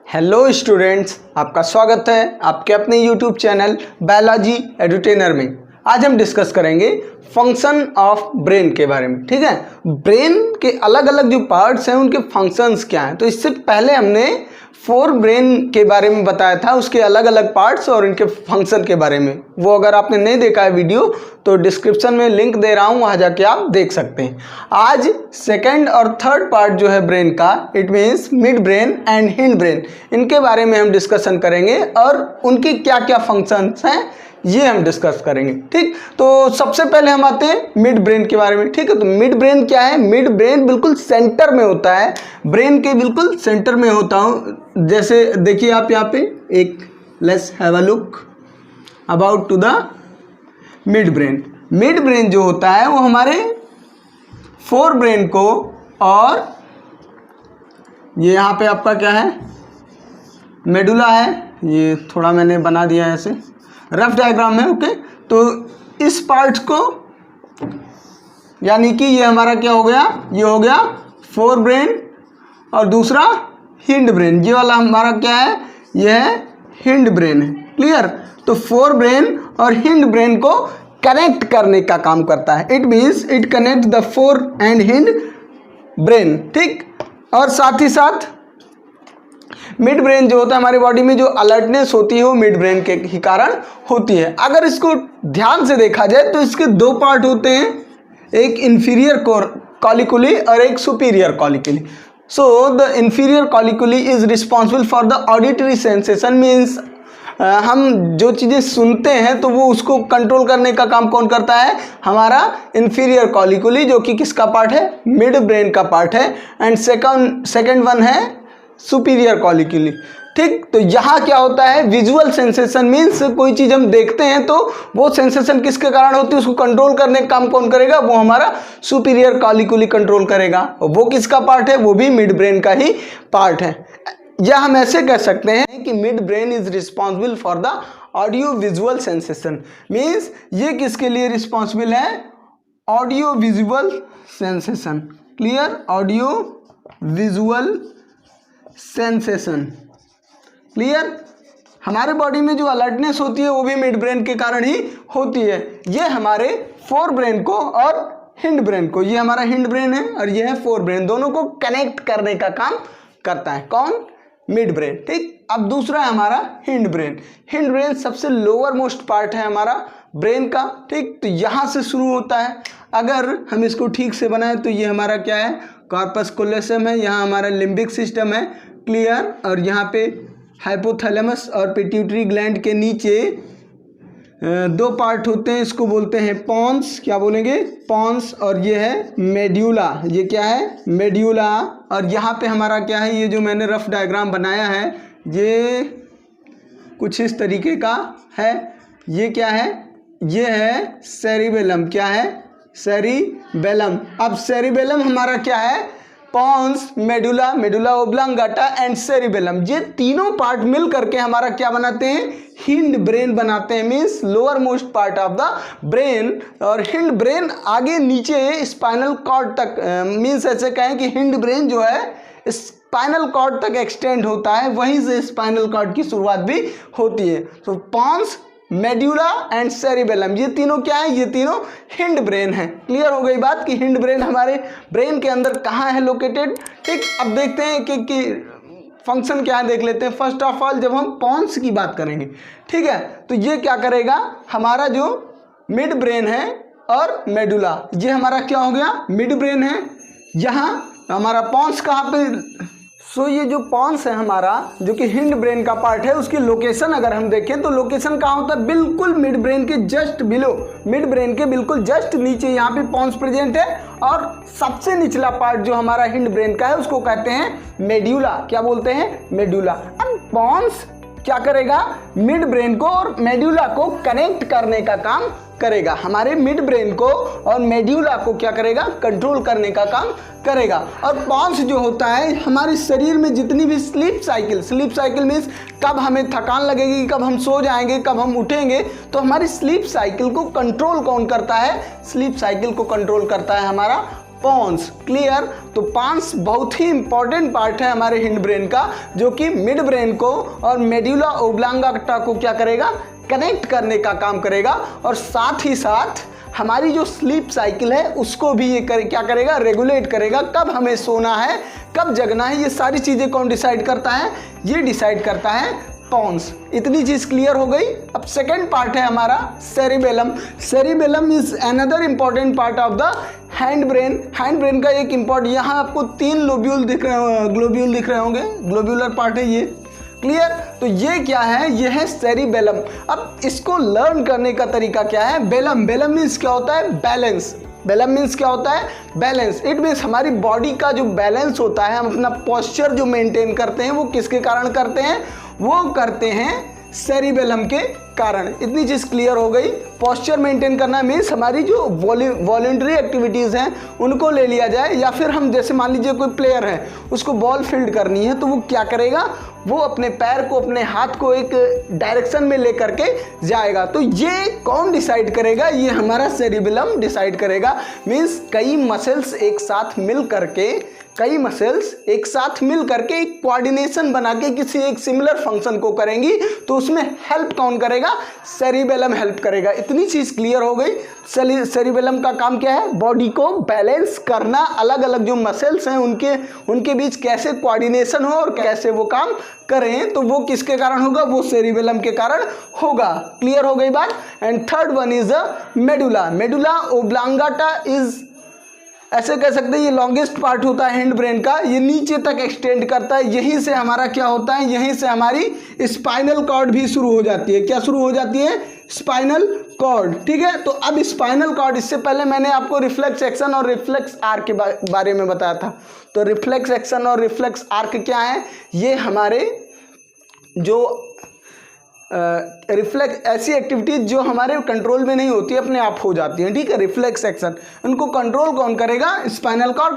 Hello students, आपका स्वागत है आपके अपने यूट्यूब चैनल बायोलॉजी एडुटेनर में। आज हम डिस्कस करेंगे फंक्शन ऑफ ब्रेन के बारे में। ठीक है, ब्रेन के अलग अलग जो पार्ट्स हैं उनके फंक्शंस क्या हैं। तो इससे पहले हमने फोर ब्रेन के बारे में बताया था, उसके अलग अलग पार्ट्स और इनके फंक्शन के बारे में। वो अगर आपने नहीं देखा है वीडियो तो डिस्क्रिप्शन में लिंक दे रहा हूँ, वहाँ जाके आप देख सकते हैं। आज सेकंड और थर्ड पार्ट जो है ब्रेन का, it means mid brain and hind brain, इनके बारे में हम डिस्कशन करेंगे और उनके क्या क्या फंक्शंस हैं ये हम डिस्कस करेंगे। ठीक, तो सबसे पहले हम आते हैं मिड ब्रेन के बारे में। ठीक है, तो मिड ब्रेन क्या है? मिड ब्रेन बिल्कुल सेंटर में होता है, ब्रेन के बिल्कुल सेंटर में होता हूँ। जैसे देखिए आप यहाँ पे एक let's have a look about to the mid brain. Mid brain जो होता है वो हमारे फोर ब्रेन को, और ये यहाँ पे आपका क्या है, मेडुला है। ये थोड़ा मैंने बना दिया है ऐसे, रफ डायग्राम है। ओके, तो इस पार्ट को, यानी कि ये हमारा क्या हो गया, ये हो गया फोर ब्रेन, और दूसरा हिंड ब्रेन। ये वाला हमारा क्या है, ये है हिंड ब्रेन है। क्लियर? तो फोर ब्रेन और हिंड ब्रेन को कनेक्ट करने का काम करता है। It means it connect the four and hind brain. ठीक, और साथ ही साथ मिड ब्रेन जो होता है, हमारी बॉडी में जो अलर्टनेस होती है वो मिड ब्रेन के ही कारण होती है। अगर इसको ध्यान से देखा जाए तो इसके दो पार्ट होते हैं, एक इंफीरियर कॉलिकुली और एक superior colliculi. So the inferior colliculi is responsible for the auditory sensation. Means हम जो चीज़ें सुनते हैं तो वो उसको कंट्रोल करने का काम कौन करता है? हमारा इंफीरियर कॉलिकुली, जो कि किसका पार्ट है? मिड ब्रेन का पार्ट है। एंड सेकंड वन है सुपीरियर कॉलिकुली। ठीक, तो यहाँ क्या होता है, विजुअल सेंसेशन। मीन्स कोई चीज़ हम देखते हैं तो वो सेंसेशन किसके कारण होती है, उसको कंट्रोल करने का काम कौन करेगा? वो हमारा सुपीरियर कॉलिकुली कंट्रोल करेगा। और वो किसका पार्ट है? वो भी मिड ब्रेन का ही पार्ट है। या हम ऐसे कह सकते हैं कि mid brain is responsible for the audio visual sensation. Means ये किसके लिए रिस्पॉन्सिबल है? Audio visual sensation. Clear? Audio visual sensation. Clear? हमारे बॉडी में जो अलर्टनेस होती है वो भी मिड ब्रेन के कारण ही होती है। ये हमारे फोर ब्रेन को और हिंड ब्रेन को, ये हमारा हिंड ब्रेन है और ये है फोर ब्रेन, दोनों को कनेक्ट करने का काम करता है। कौन? Mid brain. ठीक, अब दूसरा है हमारा हिंड ब्रेन। हिंड ब्रेन सबसे लोअर मोस्ट पार्ट है हमारा ब्रेन का। ठीक, तो यहाँ से शुरू होता है। अगर हम इसको ठीक से बनाएं तो ये हमारा क्या है, कॉर्पस कोलोसम है, यहाँ हमारा लिम्बिक सिस्टम है। क्लियर? और यहाँ पे हाइपोथैलेमस और पिट्यूटरी ग्लैंड के नीचे दो पार्ट होते हैं, इसको बोलते हैं पॉन्स। क्या बोलेंगे? पॉन्स। और ये है मेड्यूला। ये क्या है? मेड्यूला। और यहाँ पे हमारा क्या है, ये जो मैंने रफ डायग्राम बनाया है ये कुछ इस तरीके का है। ये क्या है? ये है सेरिबेलम। क्या है? सेरिबेलम। अब सेरिबेलम हमारा क्या है? Pons, medulla, medulla oblongata and cerebellum, ये तीनों पार्ट मिल करके हमारा क्या बनाते हैं? हिंड ब्रेन बनाते हैं। Means lower most part of the brain. और हिंड ब्रेन आगे नीचे स्पाइनल कॉर्ड तक, मीन्स ऐसे कहें कि हिंड ब्रेन जो है स्पाइनल कॉर्ड तक एक्सटेंड होता है, वहीं से स्पाइनल कॉर्ड की शुरुआत भी होती है। तो पॉन्स, मेड्यूला एंड सेरिबेलम, ये तीनों क्या है? ये तीनों हिंड ब्रेन है। क्लियर हो गई बात कि हिंड ब्रेन हमारे ब्रेन के अंदर कहाँ है लोकेटेड। ठीक, अब देखते हैं कि फंक्शन क्या है, देख लेते हैं। फर्स्ट ऑफ ऑल जब हम पॉन्स की बात करेंगे, ठीक है, तो ये क्या करेगा, हमारा जो मिड ब्रेन है और मेडुला, ये हमारा क्या हो गया? मिड ब्रेन है। यहाँ हमारा पॉन्स कहाँ पे? सो ये जो पॉन्स है हमारा, जो कि हिंड ब्रेन का पार्ट है, उसकी लोकेशन अगर हम देखें तो लोकेशन कहाँ होता है? बिल्कुल मिड ब्रेन के जस्ट बिलो, मिड ब्रेन के बिल्कुल जस्ट नीचे यहाँ पे पॉन्स प्रेजेंट है। और सबसे निचला पार्ट जो हमारा हिंड ब्रेन का है उसको कहते हैं मेड्यूला। क्या बोलते हैं? मेड्यूला। अब पॉन्स क्या करेगा? मिड ब्रेन को और मेड्यूला को कनेक्ट करने का काम करेगा। हमारे मिड ब्रेन को और मेड्यूला को क्या करेगा? कंट्रोल करने का काम करेगा। और पॉन्स जो होता है, हमारे शरीर में जितनी भी स्लीप साइकिल मीन्स कब हमें थकान लगेगी, कब हम सो जाएंगे, कब हम उठेंगे, तो हमारी स्लीप साइकिल को कंट्रोल कौन करता है? स्लीप साइकिल को कंट्रोल करता है हमारा पॉन्स। क्लियर? तो पॉन्स बहुत ही इंपॉर्टेंट पार्ट है हमारे हिंड ब्रेन का, जो कि मिड ब्रेन को और मेडुला ओब्लांगाटा को क्या करेगा, कनेक्ट करने का काम करेगा, और साथ ही साथ हमारी जो स्लीप साइकिल है उसको भी ये क्या करेगा, रेगुलेट करेगा। कब हमें सोना है, कब जगना है, ये सारी चीज़ें कौन डिसाइड करता है, ये डिसाइड करता है पॉन्स। इतनी चीज़ क्लियर हो गई। अब सेकेंड पार्ट है हमारा cerebellum. Cerebellum is another important part of the hind brain. Hind brain का एक इंपॉर्टेंट, यहाँ आपको 3 लोब्यूल दिख रहे, ग्लोब्यूल दिख रहे होंगे, ग्लोब्यूलर पार्ट है ये। क्लियर? तो ये क्या है, ये है सेरिबेलम। अब इसको लर्न करने का तरीका क्या है, बेलम। बेलम मीन्स क्या होता है, बैलेंस। बेलम मीन्स क्या होता है, बैलेंस। इट मीन्स हमारी बॉडी का जो बैलेंस होता है, हम अपना पोस्चर जो मेंटेन करते हैं वो किसके कारण करते हैं, वो करते हैं सेरिबेलम के कारण। इतनी चीज़ क्लियर हो गई। पोस्चर मेंटेन करना मीन्स हमारी जो वॉलंटरी एक्टिविटीज़ हैं उनको ले लिया जाए, या फिर हम जैसे मान लीजिए कोई प्लेयर है, उसको बॉल फील्ड करनी है, तो वो क्या करेगा, वो अपने पैर को, अपने हाथ को एक डायरेक्शन में ले करके जाएगा। तो ये कौन डिसाइड करेगा, ये हमारा सेरिबेलम डिसाइड करेगा। मीन्स कई मसल्स एक साथ मिल करके, कई मसल्स एक साथ मिल करके एक कोऑर्डिनेशन बना के किसी एक सिमिलर फंक्शन को करेंगी, तो उसमें हेल्प कौन करेगा, सेरिबेलम हेल्प करेगा। इतनी चीज़ क्लियर हो गई। सेरिबेलम का काम क्या है, बॉडी को बैलेंस करना, अलग अलग जो मसल्स हैं उनके बीच कैसे कोऑर्डिनेशन हो और कैसे वो काम करें, तो वो किसके कारण होगा, वो सेरिबेलम के कारण होगा। क्लियर हो गई बात। And third one is the medulla. Medulla oblongata is, ऐसे कह सकते हैं ये लॉन्गेस्ट पार्ट होता है हिंड ब्रेन का, ये नीचे तक एक्सटेंड करता है। यहीं से हमारा क्या होता है, यहीं से हमारी स्पाइनल कॉर्ड भी शुरू हो जाती है। क्या शुरू हो जाती है, स्पाइनल कॉर्ड। ठीक है? तो अब स्पाइनल कॉर्ड, इससे पहले मैंने आपको रिफ्लेक्स एक्शन और रिफ्लेक्स आर्क के बारे में बताया था। तो रिफ्लेक्स एक्शन और रिफ्लेक्स आर्क क्या है, ये हमारे जो रिफ्लेक्स, ऐसी एक्टिविटीज जो हमारे कंट्रोल में नहीं होती, अपने आप हो जाती हैं। ठीक है? रिफ्लेक्स एक्शन, उनको कंट्रोल कौन करेगा, स्पाइनल कॉर्ड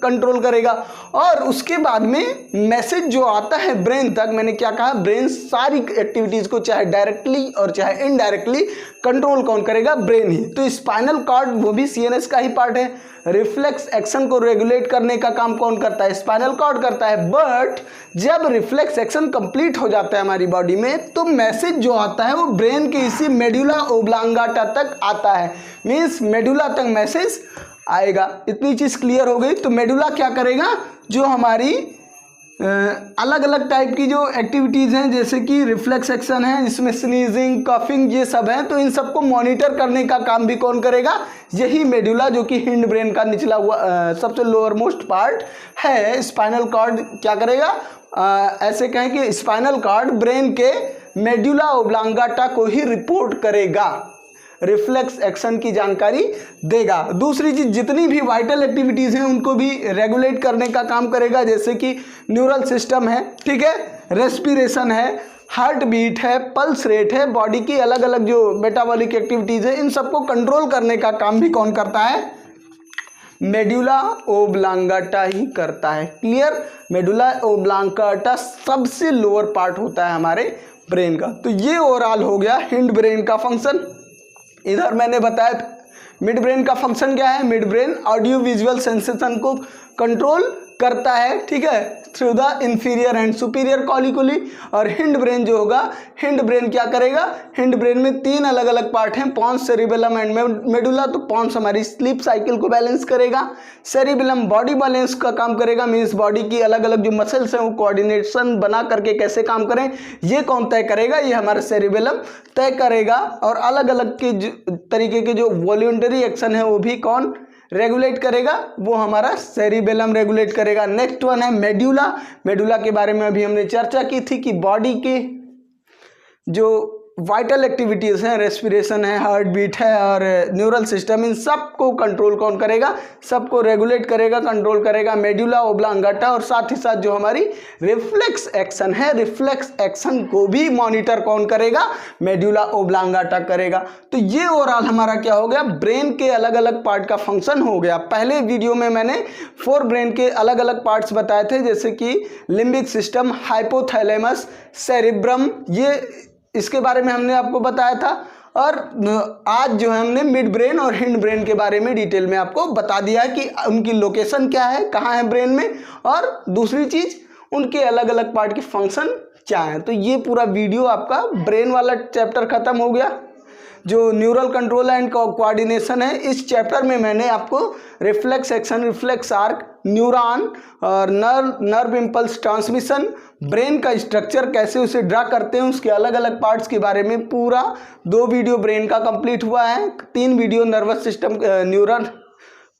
कंट्रोल करेगा। और उसके बाद में मैसेज जो आता है ब्रेन तक, मैंने क्या कहा, ब्रेन सारी एक्टिविटीज को चाहे डायरेक्टली और चाहे इनडायरेक्टली कंट्रोल कौन करेगा, ब्रेन ही। तो स्पाइनल कॉर्ड वो भी सीएनएस का ही पार्ट है। रिफ्लेक्स एक्शन को रेगुलेट करने का काम कौन करता है, स्पाइनल कॉर्ड करता है। बट जब रिफ्लेक्स एक्शन कंप्लीट हो जाता है हमारी बॉडी में, तो मैसेज जो आता है वो ब्रेन के इसी मेडुला ओब्लांगाटा तक आता है। मीन्स मेडुला तक मैसेज आएगा। इतनी चीज़ क्लियर हो गई। तो मेडुला क्या करेगा, जो हमारी अलग अलग टाइप की जो एक्टिविटीज़ हैं, जैसे कि रिफ्लेक्स एक्शन है, इसमें स्नीजिंग, कफिंग, ये सब है, तो इन सबको मॉनिटर करने का काम भी कौन करेगा, यही मेडुला, जो कि हिंड ब्रेन का निचला हुआ सबसे लोअर मोस्ट पार्ट है। स्पाइनल कॉर्ड क्या करेगा, ऐसे कहें कि स्पाइनल कॉर्ड ब्रेन के मेडुला ओब्लांगाटा को ही रिपोर्ट करेगा, रिफ्लेक्स एक्शन की जानकारी देगा। दूसरी चीज, जितनी भी वाइटल एक्टिविटीज़ हैं उनको भी रेगुलेट करने का काम करेगा, जैसे कि न्यूरल सिस्टम है, ठीक है, रेस्पिरेशन है, हार्ट बीट है, पल्स रेट है, बॉडी की अलग अलग जो मेटाबॉलिक एक्टिविटीज़ है, इन सबको कंट्रोल करने का काम भी कौन करता है, मेडुला ओब्लांगाटा ही करता है। क्लियर? मेडुला ओब्लांगाटा सबसे लोअर पार्ट होता है हमारे ब्रेन का। तो ये ओवरऑल हो गया हिंड ब्रेन का फंक्शन। इधर मैंने बताया मिड ब्रेन का फंक्शन क्या है, mid brain audio visual sensation को कंट्रोल करता है, ठीक है, through the inferior and superior colliculi. और हिंड ब्रेन जो होगा, हिंड ब्रेन क्या करेगा, हिंड ब्रेन में 3 अलग अलग पार्ट हैं, पॉन्स, सेरिबेलम एंड मेडुला। तो पॉन्स हमारी स्लीप साइकिल को बैलेंस करेगा, सेरिबेलम बॉडी बैलेंस का काम करेगा, मीन्स बॉडी की अलग अलग जो मसल्स हैं वो कोऑर्डिनेशन बना करके कैसे काम करें, ये कौन तय करेगा, ये हमारा सेरिबेलम तय करेगा। और अलग अलग के तरीके के जो वॉलंटरी एक्शन है वो भी कौन रेगुलेट करेगा, वो हमारा सेरिबेलम रेगुलेट करेगा। नेक्स्ट वन है मेडुला। मेडुला के बारे में अभी हमने चर्चा की थी कि बॉडी के जो वाइटल एक्टिविटीज़ हैं, रेस्पिरेशन है, हार्ट बीट है और न्यूरल सिस्टम, इन सबको कंट्रोल कौन करेगा, सबको रेगुलेट करेगा, कंट्रोल करेगा मेडुला ओब्लांगाटा। और साथ ही साथ जो हमारी रिफ्लेक्स एक्शन है, रिफ्लेक्स एक्शन को भी मॉनिटर कौन करेगा, मेडुला ओब्लांगाटा करेगा। तो ये ओवरऑल हमारा क्या हो गया, ब्रेन के अलग अलग पार्ट का फंक्शन हो गया। पहले वीडियो में मैंने 4 ब्रेन के अलग अलग पार्ट्स बताए थे, जैसे कि लिम्बिक सिस्टम, हाइपोथैलेमस, सेरिब्रम, ये इसके बारे में हमने आपको बताया था। और आज जो है हमने मिड ब्रेन और हिंड ब्रेन के बारे में डिटेल में आपको बता दिया है कि उनकी लोकेशन क्या है, कहाँ है ब्रेन में, और दूसरी चीज़ उनके अलग अलग पार्ट के फंक्शन क्या है। तो ये पूरा वीडियो आपका ब्रेन वाला चैप्टर खत्म हो गया। जो न्यूरल कंट्रोल एंड कोऑर्डिनेशन है, इस चैप्टर में मैंने आपको reflex action, reflex arc, neuron और नर्व इम्पल्स ट्रांसमिशन, ब्रेन का स्ट्रक्चर कैसे उसे ड्रा करते हैं, उसके अलग अलग पार्ट्स के बारे में पूरा 2 वीडियो ब्रेन का कंप्लीट हुआ है। 3 video nervous system, neural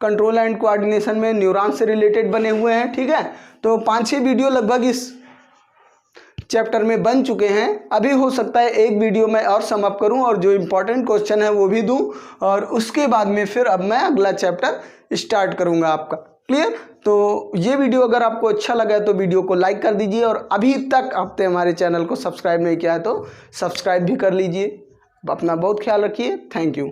control and coordination में न्यूरॉन से रिलेटेड बने हुए हैं। ठीक है, तो 5-6 वीडियो लगभग इस चैप्टर में बन चुके हैं। अभी हो सकता है एक वीडियो में और सम अप करूं और जो इम्पोर्टेंट क्वेश्चन है वो भी दूं, और उसके बाद में फिर अब मैं अगला चैप्टर स्टार्ट करूंगा आपका। क्लियर? तो ये वीडियो अगर आपको अच्छा लगा है तो वीडियो को लाइक कर दीजिए, और अभी तक आपने हमारे चैनल को सब्सक्राइब नहीं किया है तो सब्सक्राइब भी कर लीजिए। अपना बहुत ख्याल रखिए। Thank you.